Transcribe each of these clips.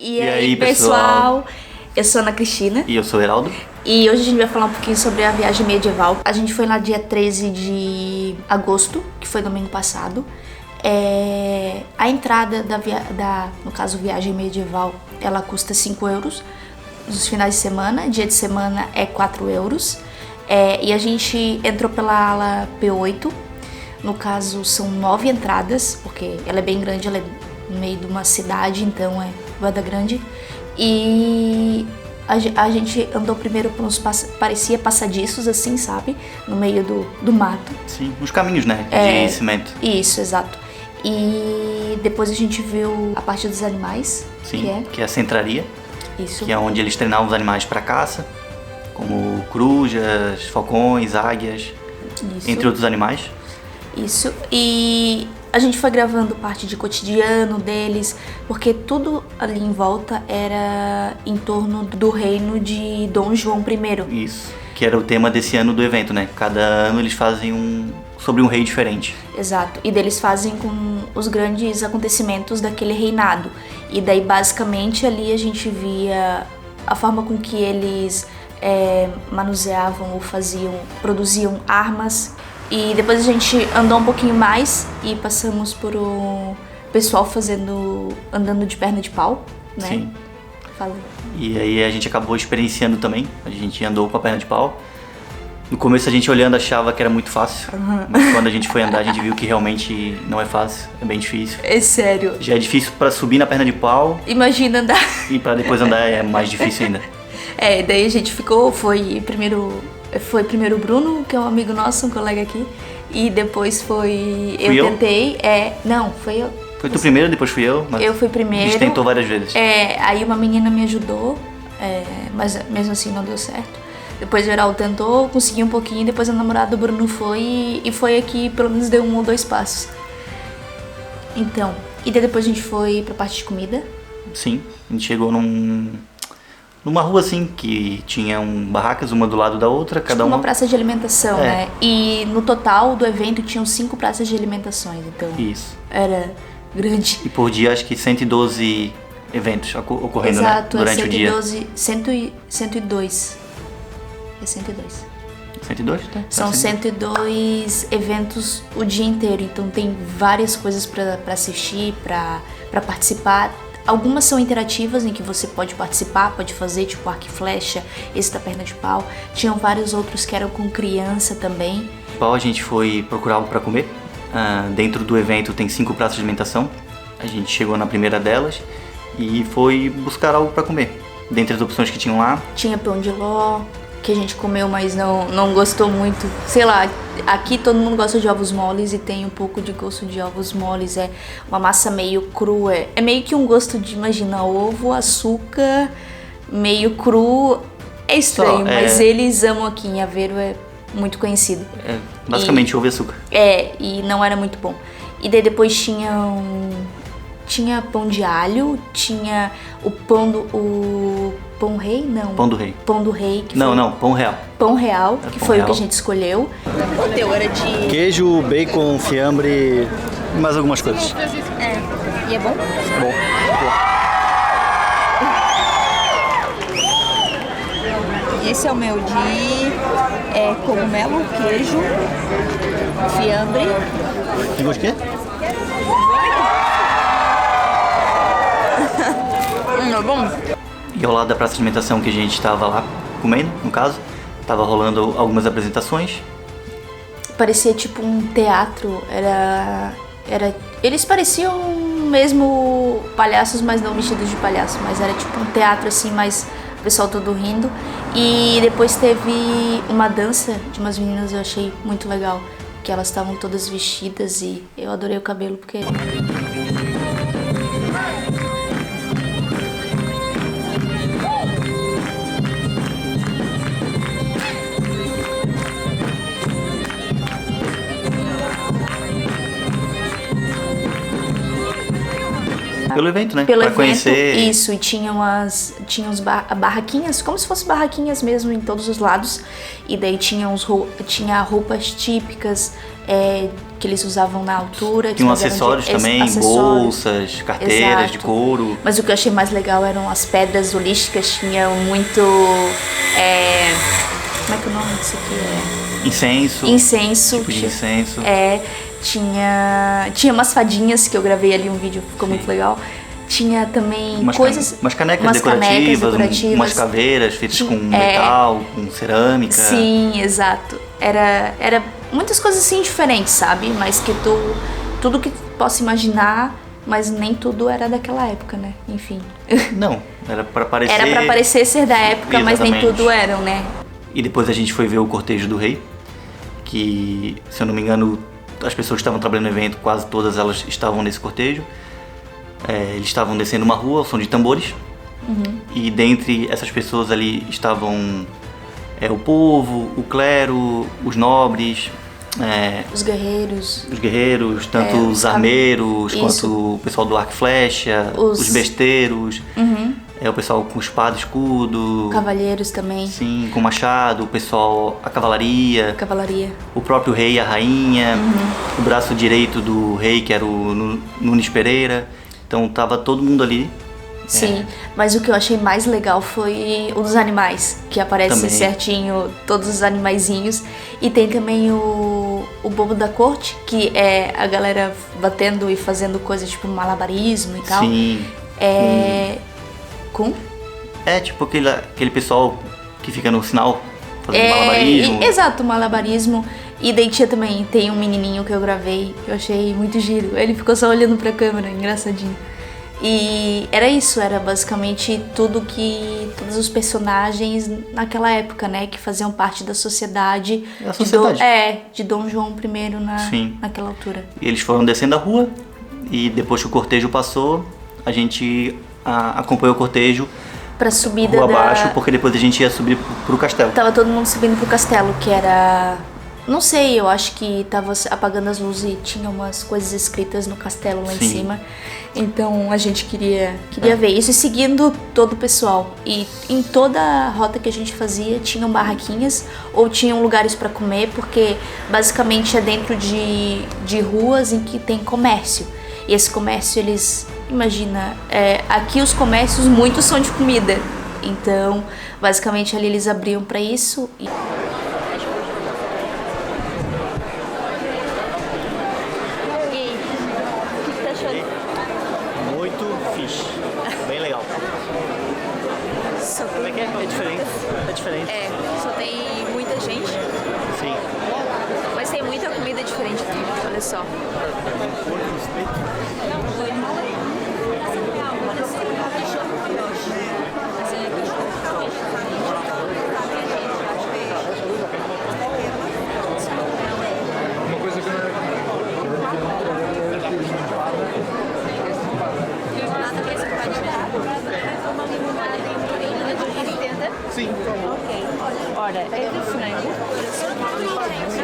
E aí, pessoal? Eu sou Ana Cristina. E eu sou o Heraldo. E hoje a gente vai falar um pouquinho sobre a viagem medieval. A gente foi lá dia 13 de agosto, que foi domingo passado. A entrada no caso, viagem medieval, ela custa 5 euros nos finais de semana. Dia de semana é 4 euros. E a gente entrou pela ala P8. No caso, são 9 entradas, porque ela é bem grande, ela é no meio de uma cidade, então é banda grande. E a gente andou primeiro por uns parecia passadiços, assim, sabe? No meio do mato. Sim, uns caminhos, né? De cimento. Isso, exato. E depois a gente viu a parte dos animais. Sim, que é a centraria. Isso. Que é onde eles treinavam os animais para caça, como corujas, falcões, águias, entre outros animais. Isso, e a gente foi gravando parte de cotidiano deles, porque tudo ali em volta era em torno do reino de Dom João I. Isso, que era o tema desse ano do evento, né? Cada ano eles fazem sobre um rei diferente. Exato, e deles fazem com os grandes acontecimentos daquele reinado. E daí basicamente ali a gente via a forma com que eles manuseavam ou produziam armas. E depois a gente andou um pouquinho mais e passamos por o pessoal andando de perna de pau, né? Sim. Fala. E aí a gente acabou experienciando também, a gente andou com a perna de pau. No começo a gente olhando achava que era muito fácil, mas quando a gente foi andar a gente viu que realmente não é fácil, é bem difícil. É sério. Já é difícil pra subir na perna de pau. Imagina andar. E pra depois andar é mais difícil ainda. Daí a gente foi primeiro o Bruno, que é um amigo nosso, um colega aqui, e depois foi eu tentei, não, foi eu. Foi tu primeiro, depois fui eu, mas eu fui primeiro. A gente tentou várias vezes. Aí uma menina me ajudou, mas mesmo assim não deu certo. Depois o Geraldo tentou, conseguiu um pouquinho, depois a namorada do Bruno foi e foi aqui, pelo menos deu 1 ou 2 passos. Então, e daí depois a gente foi pra parte de comida. Sim, a gente chegou numa rua assim, que tinha barracas uma do lado da outra, cada uma... uma praça de alimentação, né? E no total do evento tinham 5 praças de alimentações, então... Isso. Era grande. E por dia acho que 112 eventos ocorrendo, exato, né? Durante o dia. 102. É 102. 102? Tá. São 102 eventos o dia inteiro, então tem várias coisas pra assistir, pra participar. Algumas são interativas, em que você pode participar, pode fazer, tipo arco e flecha, esse da perna de pau. Tinham vários outros que eram com criança também. A gente foi procurar algo para comer. Dentro do evento tem 5 praças de alimentação. A gente chegou na primeira delas e foi buscar algo para comer. Dentre as opções que tinham lá... Tinha pão de ló, que a gente comeu, mas não gostou muito. Sei lá, aqui todo mundo gosta de ovos moles e tem um pouco de gosto de ovos moles. É uma massa meio crua. É meio que um gosto de, imagina, ovo, açúcar, meio cru. É estranho, mas eles amam aqui. Em Aveiro é muito conhecido. Basicamente ovo e açúcar. E não era muito bom. E daí depois tinha pão de alho, tinha o pão rei? Não. Pão do rei. Pão do rei. Pão real. Pão real, que foi o que a gente escolheu. O teu era de... Queijo, bacon, fiambre e mais algumas coisas. E é bom? Bom. E esse é o meu de cogumelo, queijo, fiambre. Tem gosto de quê? É bom? E ao lado da praça de alimentação que a gente estava lá comendo, no caso, estava rolando algumas apresentações. Parecia tipo um teatro, eles pareciam mesmo palhaços, mas não vestidos de palhaço, mas era tipo um teatro assim, mas o pessoal todo rindo. E depois teve uma dança de umas meninas, eu achei muito legal, que elas estavam todas vestidas e eu adorei o cabelo, porque... pelo evento, né? Pelo pra evento, conhecer. isso, e tinha uns barraquinhas, como se fossem barraquinhas mesmo em todos os lados. E daí tinha roupas típicas que eles usavam na altura. Tinha acessórios também, bolsas, carteiras de couro. Mas o que eu achei mais legal eram as pedras holísticas, tinham muito... como é que é o nome disso aqui? Incenso. Incenso. Tipo de incenso. Tinha umas fadinhas que eu gravei ali um vídeo, ficou muito legal. Tinha também umas canecas decorativas, umas caveiras feitas com metal, com cerâmica. Sim, exato. Era muitas coisas assim diferentes, sabe? Mas que tudo que possa imaginar, mas nem tudo era daquela época, né? Enfim. Não, era pra parecer... Era pra parecer ser da época, mas nem tudo eram, né? E depois a gente foi ver o cortejo do rei, que, se eu não me engano, as pessoas que estavam trabalhando no evento, quase todas elas estavam nesse cortejo. Eles estavam descendo uma rua ao som de tambores. E dentre essas pessoas ali estavam o povo, o clero, os nobres, os guerreiros, tanto os armeiros quanto o pessoal do arco e flecha, os besteiros, o pessoal com espada e escudo, cavalheiros também, sim, com machado, o pessoal, a cavalaria, o próprio rei e a rainha, o braço direito do rei, que era o Nunes Pereira. Então tava todo mundo ali. Sim, mas o que eu achei mais legal foi o dos animais, que aparece também certinho todos os animaizinhos. E tem também o bobo da corte, que é a galera batendo e fazendo coisas tipo malabarismo e tal. Sim. Tipo aquele pessoal que fica no sinal fazendo malabarismo. Exato, malabarismo. E daí tem um menininho que eu gravei, que eu achei muito giro. Ele ficou só olhando pra câmera, engraçadinho. E era basicamente todos os personagens naquela época, né, que faziam parte da sociedade. De Dom João I naquela altura. E eles foram descendo a rua e depois que o cortejo passou, a gente acompanhou o cortejo pra subida rua abaixo, porque depois a gente ia subir pro castelo. Tava todo mundo subindo pro castelo, que era... Não sei, eu acho que tava apagando as luzes e tinha umas coisas escritas no castelo lá em cima. Então a gente queria ver isso e seguindo todo o pessoal. E em toda a rota que a gente fazia tinham barraquinhas ou tinham lugares para comer, porque basicamente é dentro de ruas em que tem comércio. E esse comércio, imagina, aqui os comércios muitos são de comida. Então basicamente ali eles abriam para isso. É diferente. Só tem muita gente. Sim. Mas tem muita comida diferente aqui, olha só. Sim. Ok. Ora, é de frango.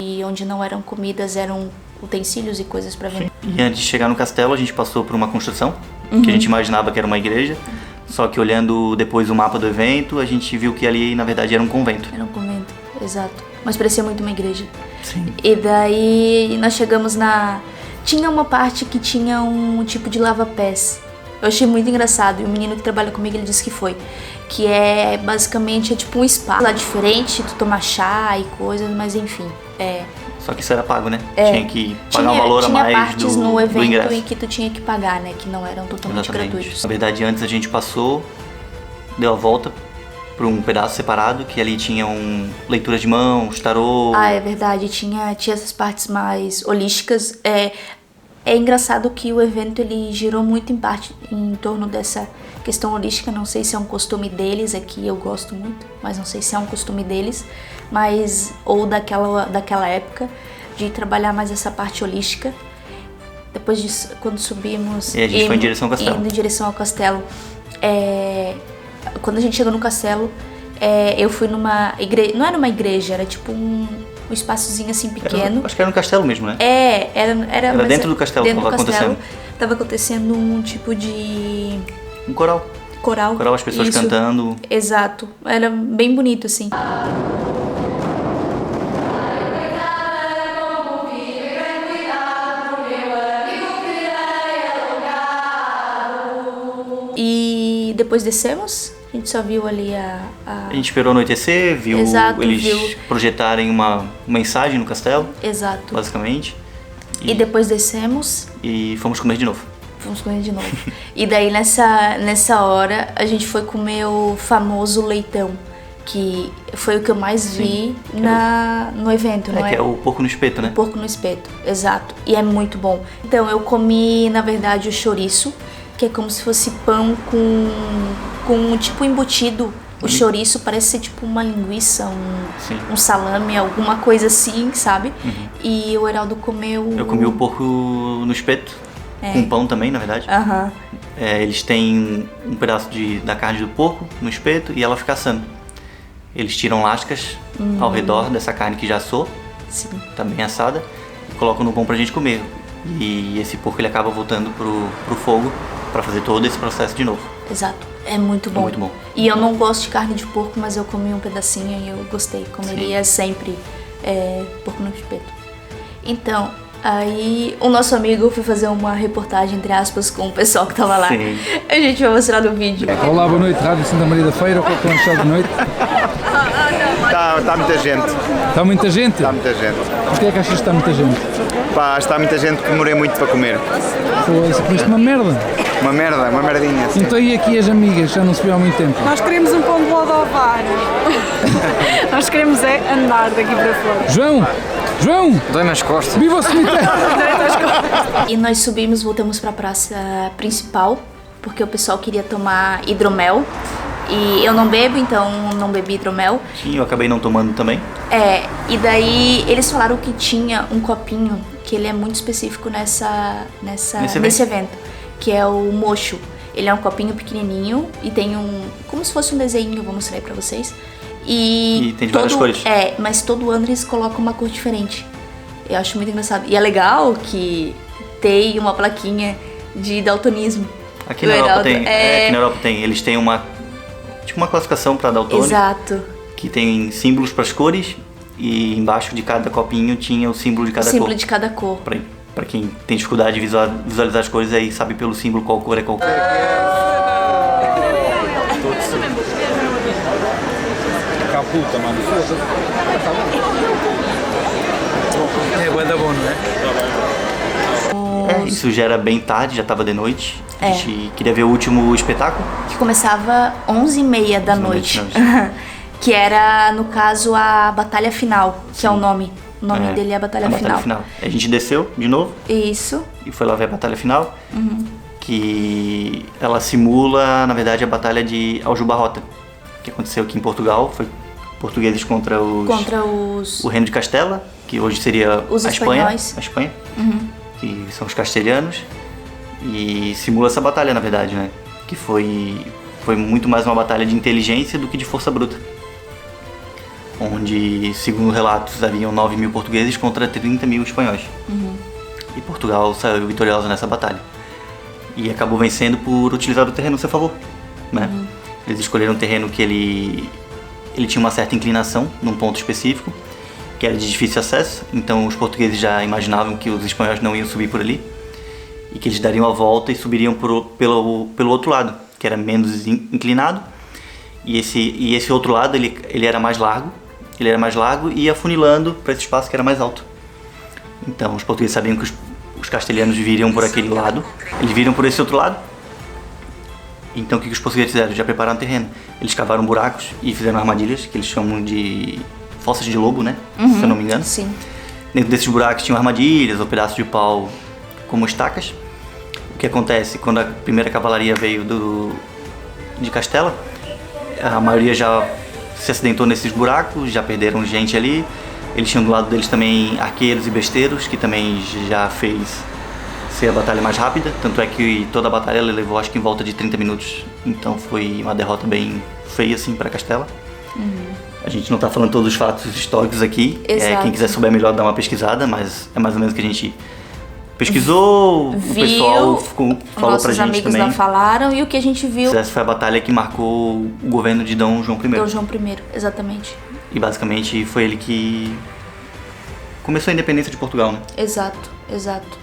E onde não eram comidas, eram utensílios e coisas para vender. E antes de chegar no castelo, a gente passou por uma construção, que a gente imaginava que era uma igreja. Só que olhando depois o mapa do evento, a gente viu que ali, na verdade, era um convento. Era um convento, exato. Mas parecia muito uma igreja. Sim. E daí nós chegamos Tinha uma parte que tinha um tipo de lava-pés. Eu achei muito engraçado, e o menino que trabalha comigo, ele disse que foi. Que basicamente tipo um spa lá diferente, tu tomar chá e coisas, mas enfim. Só que isso era pago, né? Tinha que pagar um valor a mais Tinha partes no evento ingresso. em que tu tinha que pagar, né? Que não eram totalmente gratuitos. Na verdade, antes a gente passou, deu a volta para um pedaço separado, que ali tinham leituras de mãos, tarô. É verdade, tinha essas partes mais holísticas. É engraçado que o evento ele girou muito em torno dessa questão holística. Não sei se é um costume deles, aqui eu gosto muito, mas não sei se é um costume deles, ou daquela época, de trabalhar mais essa parte holística. Depois disso, quando subimos... E a gente foi em direção ao castelo. Indo em direção ao castelo. Quando a gente chegou no castelo, eu fui numa igreja, não era uma igreja, era tipo um espaçozinho assim pequeno. Acho que era no castelo mesmo, né? Era mas dentro do castelo que tava acontecendo. Tava acontecendo um tipo de... Um coral. Coral, as pessoas isso. cantando. Exato, era bem bonito assim. E depois descemos, a gente só viu ali A gente esperou anoitecer, viu eles projetarem uma mensagem no castelo. Exato. Basicamente. E depois descemos. E fomos comer de novo. E daí nessa hora a gente foi comer o famoso leitão, que foi o que eu mais vi no evento, não é? Que é o porco no espeto, né? O porco no espeto, exato. E é muito bom. Então eu comi, na verdade, o chouriço, que é como se fosse pão com tipo embutido. O chouriço parece ser tipo uma linguiça, um salame, alguma coisa assim, sabe? E o Heraldo comeu... Eu comi o porco no espeto, com pão também, na verdade. Eles têm um pedaço da carne do porco no espeto e ela fica assando. Eles tiram lascas ao redor dessa carne que já assou, tá bem assada, e colocam no pão pra gente comer. E esse porco ele acaba voltando pro fogo pra fazer todo esse processo de novo. Exato. É muito bom. É muito bom. E eu não gosto de carne de porco, mas eu comi um pedacinho e eu gostei. Comeria sempre porco no espeto. Então, aí o nosso amigo foi fazer uma reportagem, entre aspas, com o pessoal que tava lá. Sim. A gente vai mostrar no vídeo. Olá, boa noite, Rádio Santa Maria da Feira, o que é que lançou de noite? Está muita gente. Está muita gente? Está muita gente. Porquê é que achas que está muita gente? Pá, está muita gente que demorei muito para comer. Foi, comeste uma merda. Uma merdinha. Assim. Então e aqui as amigas, já não se viu há muito tempo? Nós queremos um pão de Lodovar. Nós queremos andar daqui para fora. João! Dói nas costas. Viva o cemitério! E nós subimos, voltamos para a praça principal, porque o pessoal queria tomar hidromel. E eu não bebo, então não bebi hidromel. Sim, eu acabei não tomando também. E daí eles falaram que tinha um copinho, que ele é muito específico nesse evento, que é o mocho. Ele é um copinho pequenininho e tem como se fosse um desenho, eu vou mostrar aí pra vocês. E tem de várias cores. Mas todo ano eles colocam uma cor diferente. Eu acho muito engraçado. E é legal que tem uma plaquinha de daltonismo. Aqui na Europa tem. Aqui na Europa tem. Eles têm uma classificação para daltônico. Exato. Que tem símbolos para as cores e embaixo de cada copinho tinha o símbolo de cada cor. O símbolo de cada cor. Para quem tem dificuldade de visualizar as cores aí sabe pelo símbolo qual cor é qual cor. Caputa, mano. É da bom, não é? Isso já era bem tarde, já estava de noite. A gente queria ver o último espetáculo. Que começava 11h30 da noite. Que era, no caso, a Batalha Final, que é o nome. O nome dele é a Batalha Final. A gente desceu de novo. Isso. E foi lá ver a Batalha Final. Que ela simula, na verdade, a Batalha de Aljubarrota. Que aconteceu aqui em Portugal. Foi portugueses contra o Reino de Castela, que hoje seria a Espanha. Que são os castelhanos. E simula essa batalha, na verdade, né? Que foi muito mais uma batalha de inteligência do que de força bruta. Onde, segundo relatos, haviam 9.000 portugueses contra 30.000 espanhóis. E Portugal saiu vitoriosa nessa batalha. E acabou vencendo por utilizar o terreno a seu favor, né? Eles escolheram um terreno que ele tinha uma certa inclinação, num ponto específico, que era de difícil acesso. Então os portugueses já imaginavam que os espanhóis não iam subir por ali. E que eles dariam a volta e subiriam pelo outro lado, que era menos inclinado. E esse outro lado ele era mais largo. Ele era mais largo e ia afunilando para esse espaço que era mais alto. Então os portugueses sabiam que os castelhanos viriam por aquele lado. Eles viram por esse outro lado. Então o que os portugueses fizeram? Já prepararam o terreno. Eles cavaram buracos e fizeram armadilhas, que eles chamam de fossas de lobo, né? Se eu não me engano. Sim. Dentro desses buracos tinham armadilhas ou pedaços de pau como estacas. O que acontece quando a primeira cavalaria veio de Castela? A maioria já se acidentou nesses buracos, já perderam gente ali. Eles tinham do lado deles também arqueiros e besteiros, que também já fez ser a batalha mais rápida. Tanto é que toda a batalha ela levou acho que em volta de 30 minutos. Então foi uma derrota bem feia assim para Castela. A gente não tá falando todos os fatos históricos aqui. Exato. Quem quiser souber melhor dá uma pesquisada, mas é mais ou menos o que a gente pesquisou, o pessoal falou pra nossos gente amigos também. lá falaram, e o que a gente viu Essa foi a batalha que marcou o governo de Dom João I. do João I, exatamente. E basicamente foi ele que começou a independência de Portugal, né? Exato, exato.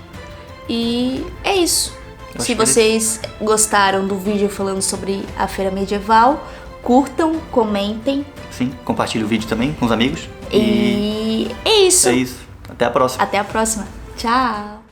E é isso. Eu Se acho que vocês gostaram do vídeo falando sobre a feira medieval, curtam, comentem. Sim, compartilhe o vídeo também com os amigos. E é isso. É isso. Até a próxima. Até a próxima. Tchau.